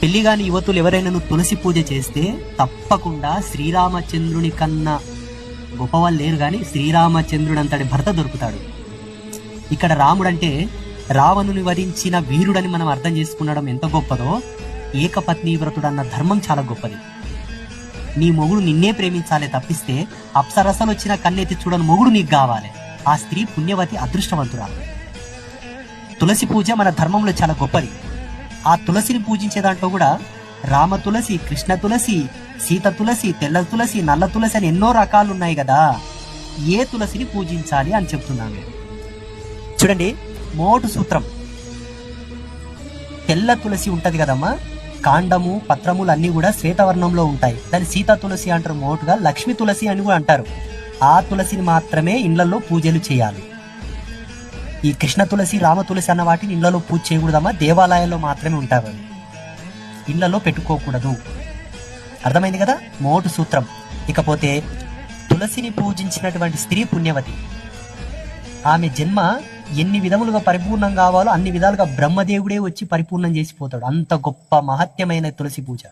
పెళ్లి కాని యువతులు ఎవరైనా తులసి పూజ చేస్తే తప్పకుండా శ్రీరామచంద్రుని కన్నా గొప్పవాళ్ళు లేరు, కానీ శ్రీరామచంద్రుడు అంతటి భర్త దొరుకుతాడు. ఇక్కడ రాముడంటే రావణుని వరించిన వీరుడని మనం అర్థం చేసుకునడం ఎంత గొప్పదో, ఏకపత్ని వ్రతుడు అన్న ధర్మం చాలా గొప్పది. నీ మొగుడు నిన్నే ప్రేమించాలే తప్పిస్తే అప్సరసలు వచ్చిన కన్నెత్తి చూడని మొగుడు నీకు కావాలి. ఆ స్త్రీ పుణ్యవతి, అదృష్టవంతురాలు. తులసి పూజ మన ధర్మంలో చాలా గొప్పది. ఆ తులసిని పూజించే దాంట్లో కూడా రామ తులసి, కృష్ణ తులసి, సీత తులసి, తెల్ల తులసి, నల్ల తులసి అని ఎన్నో రకాలు ఉన్నాయి కదా. ఏ తులసిని పూజించాలి అని చెప్తున్నాను. చూడండి, మోటు సూత్రం. తెల్ల తులసి ఉంటది కదమ్మా, కాండము పత్రములు అన్ని కూడా శ్వేతవర్ణంలో ఉంటాయి. దాన్ని సీతా తులసి అంటారు, మోటుగా లక్ష్మీ తులసి అని కూడా అంటారు. ఆ తులసిని మాత్రమే ఇళ్లలో పూజలు చేయాలి. ఈ కృష్ణ తులసి, రామ తులసి అన్న వాటిని ఇళ్లలో పూజ చేయకూడదమ్మా, దేవాలయాల్లో మాత్రమే ఉంటారు. అవి ఇళ్లలో పెట్టుకోకూడదు. అర్థమైంది కదా మోటు సూత్రం. ఇకపోతే తులసిని పూజించినటువంటి స్త్రీ పుణ్యవతి. ఆమె జన్మ ఎన్ని విధములుగా పరిపూర్ణం కావాలో అన్ని విధాలుగా బ్రహ్మదేవుడే వచ్చి పరిపూర్ణం చేసిపోతాడు. అంత గొప్ప మహత్యమైన తులసి పూజ.